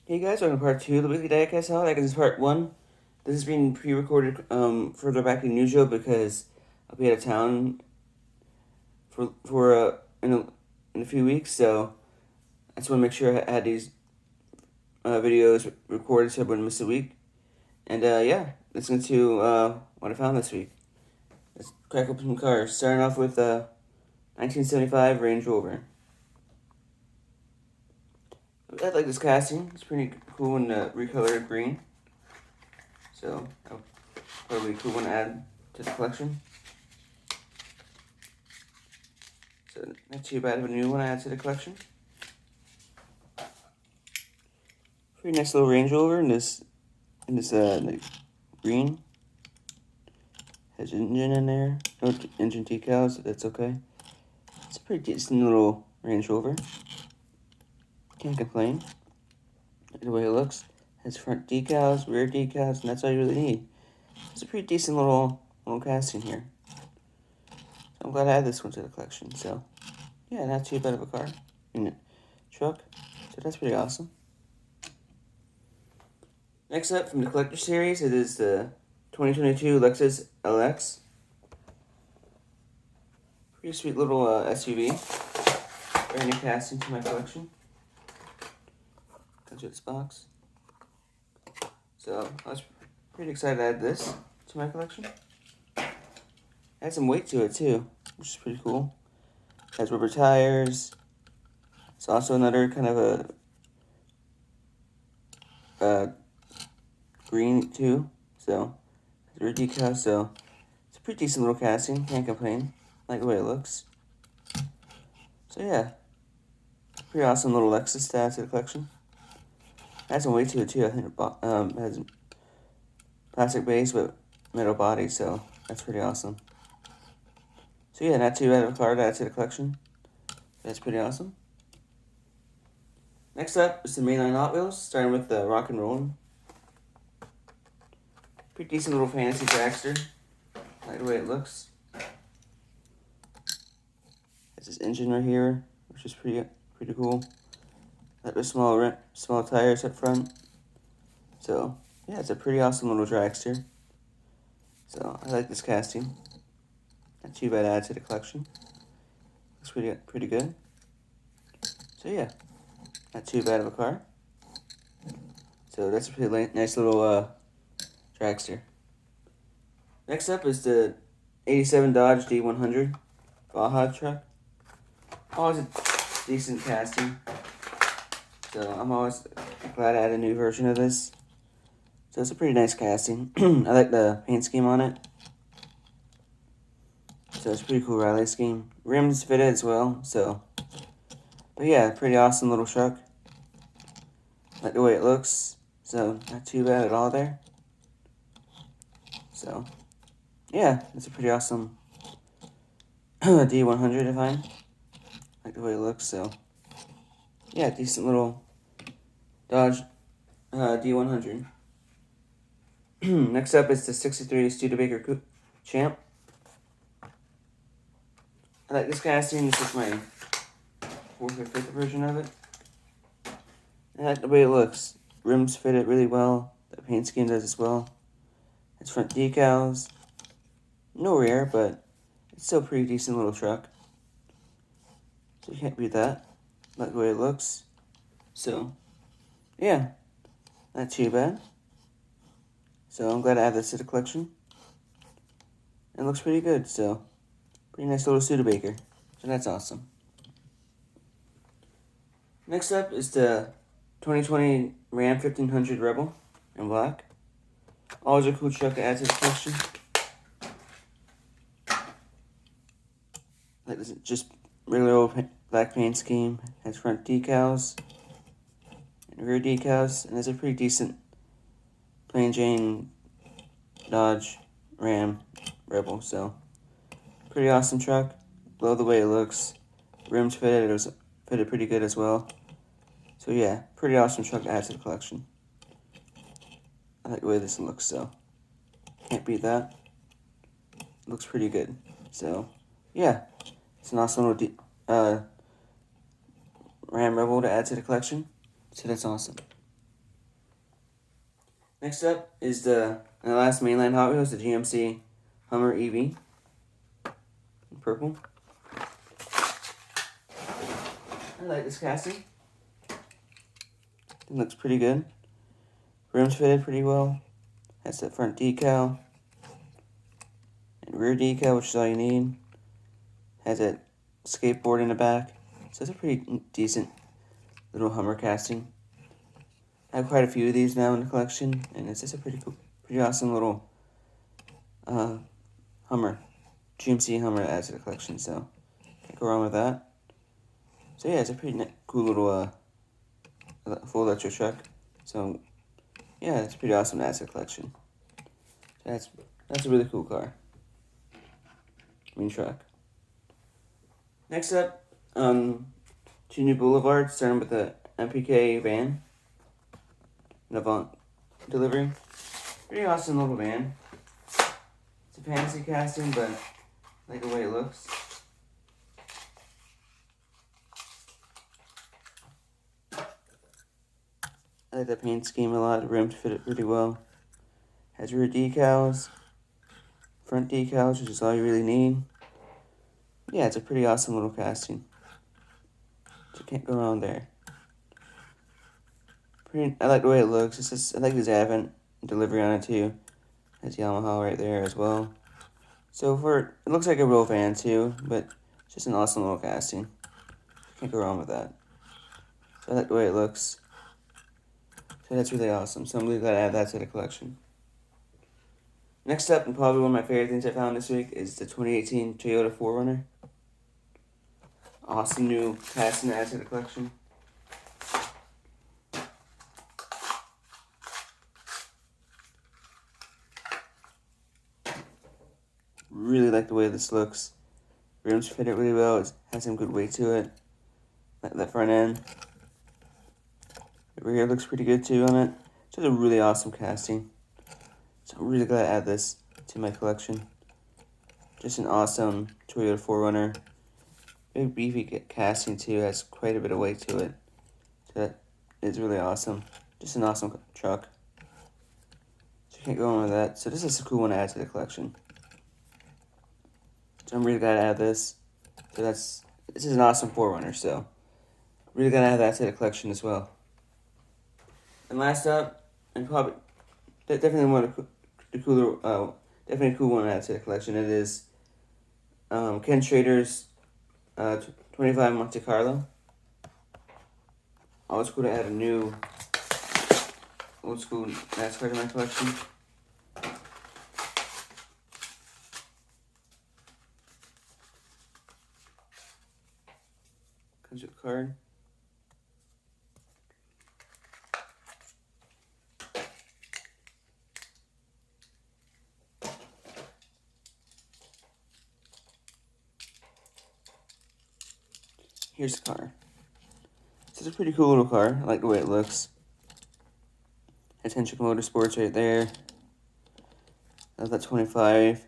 Hey guys, welcome to part 2 of the weekly diecast haul. This is part 1. This is being pre-recorded further back in usual because I'll be out of town in a few weeks, so I just want to make sure I had these videos recorded so I wouldn't miss a week. And yeah, let's get into what I found this week. Let's crack open some cars, starting off with 1975 Range Rover. I like this casting. It's pretty cool in recolored green. So, probably a cool one to add to the collection. So, not too bad of a new one to add to the collection. Pretty nice little Range Rover in this like, green. Has engine in there. No engine decals, that's okay. It's a pretty decent little Range Rover. Can't complain. The way it looks. Has front decals, rear decals, and that's all you really need. It's a pretty decent little casting here. So I'm glad I added this one to the collection. So yeah, not too bad of a car. Truck. So that's pretty awesome. Next up from the collector series, it is the 2022 Lexus LX. Pretty sweet little SUV. Brand new casting to my collection. Comes with this box. So I was pretty excited to add this to my collection. Had some weight to it too, which is pretty cool. Has rubber tires. It's also another kind of a green too. So rear decal. So it's a pretty decent little casting. Can't complain. Like the way it looks. So yeah, pretty awesome little Lexus to add to the collection. Has some weight to it too. I think it has plastic base but metal body, so that's pretty awesome. So yeah, not too bad of a car to add to the collection. That's pretty awesome. Next up is the mainline Hot Wheels, starting with the Rock and Rollin'. Pretty decent little fantasy dragster. Like the way it looks. Has this engine right here, which is pretty cool. Got the small tires up front. So yeah, it's a pretty awesome little dragster. So I like this casting. Not too bad to add to the collection. Looks pretty good. So yeah, not too bad of a car. So that's a pretty nice little dragster. Next up is the 87 Dodge D100 Baja truck. Always a decent casting. So I'm always glad I had a new version of this. So it's a pretty nice casting. I like the paint scheme on it. So it's a pretty cool rally scheme. Rims fitted as well, so. But yeah, pretty awesome little truck. Like the way it looks. So not too bad at all there. So yeah, it's a pretty awesome D100 I find. Like the way it looks, so. Yeah, decent little Dodge D100. Next up is the 63 Studebaker Coupe Champ. I like this casting. This is my 4th or 5th version of it. I like the way it looks. Rims fit it really well. The paint scheme does as well. It's front decals. No rear, but it's still a pretty decent little truck. So you can't beat that. I like the way it looks. So, yeah. Not too bad. So I'm glad I added this to the collection. It looks pretty good, so pretty nice little Studebaker. So that's awesome. Next up is the 2020 Ram 1500 Rebel in black. Always a cool truck to add to the collection. Like this is just regular old black paint scheme. Has front decals and rear decals, and it's a pretty decent plain Jane Dodge Ram Rebel. So pretty awesome truck. Love the way it looks. Rims fitted. It was fitted pretty good as well. So yeah, pretty awesome truck to add to the collection. I like the way this looks, so can't beat that. Looks pretty good. So yeah, it's an awesome little Ram Rebel to add to the collection. So that's awesome. Next up is the last mainline Hot Wheels, the GMC Hummer EV in purple. I like this casting. It looks pretty good. Rims fitted pretty well. Has that front decal and rear decal, which is all you need. Has that skateboard in the back. So it's a pretty decent little Hummer casting. I have quite a few of these now in the collection, and it's just a pretty cool, pretty awesome little Hummer. GMC Hummer to add to the collection, so can't go wrong with that. So yeah, it's a pretty cool little full electric truck. So yeah, it's pretty awesome to add to the collection. So that's a really cool car. Truck. Next up, two new boulevards, starting with the MPK van. An Avant delivery. Pretty awesome little van. It's a fantasy casting, but I like the way it looks. I like the paint scheme a lot. The rims fit it really well. Has rear decals, front decals, which is all you really need. Yeah, it's a pretty awesome little casting. So can't go wrong there. I like the way it looks. It's just, I like this Avant delivery on it too. Has Yamaha right there as well. So it looks like a real van too, but it's just an awesome little casting. Can't go wrong with that. So I like the way it looks. So that's really awesome. So I'm really glad I add that to the collection. Next up, and probably one of my favorite things I found this week, is the 2018 Toyota 4Runner. Awesome new casting to add to the collection. Really like the way this looks. Rims fit it really well. It has some good weight to it. Like that front end. The rear looks pretty good too on it. It's just a really awesome casting. So I'm really glad to add this to my collection. Just an awesome Toyota 4Runner. Big beefy casting too. Has quite a bit of weight to it. So that is really awesome. Just an awesome truck. So you can't go wrong with that. So this is a cool one to add to the collection. So I'm really glad to add this. So this is an awesome 4Runner, so really glad to add that to the collection as well. And last up, and probably definitely one of the cooler, definitely a cool one to add to the collection. It is Ken Schrader's 25 Monte Carlo. Always cool to add a new old school NASCAR to my collection. Comes with a card. Here's the car. This is a pretty cool little car. I like the way it looks. Has Hendrick Motorsports right there. Has that 25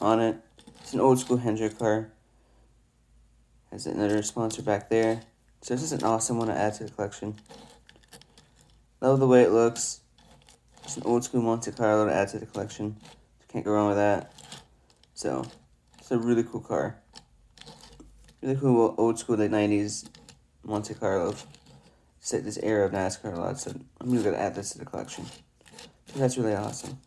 on it. It's an old school Hendrick car. Has another sponsor back there. So this is an awesome one to add to the collection. Love the way it looks. It's an old school Monte Carlo to add to the collection. Can't go wrong with that. So it's a really cool car. Really cool old school late 90s Monte Carlo. It's like this era of NASCAR a lot. So I'm really gonna add this to the collection. So that's really awesome.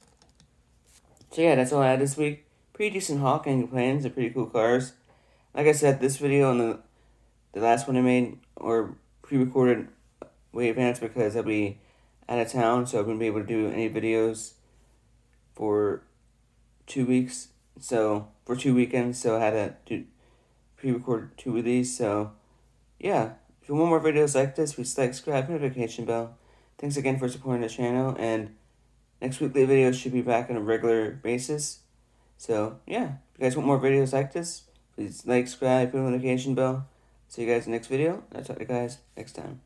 So yeah, that's all I had this week. Pretty decent haul, can't complain. They're pretty cool cars. Like I said, this video and the last one I made or pre-recorded way advanced because I'll be out of town, so I wouldn't be able to do any videos for 2 weeks. So for 2 weekends, so I had to pre-record 2 of these. So yeah, if you want more videos like this, please like, subscribe, notification bell. Thanks again for supporting the channel, and next weekly videos should be back on a regular basis. So yeah, if you guys want more videos like this, please like, subscribe, put on the notification bell. See you guys in the next video, and I'll talk to you guys next time.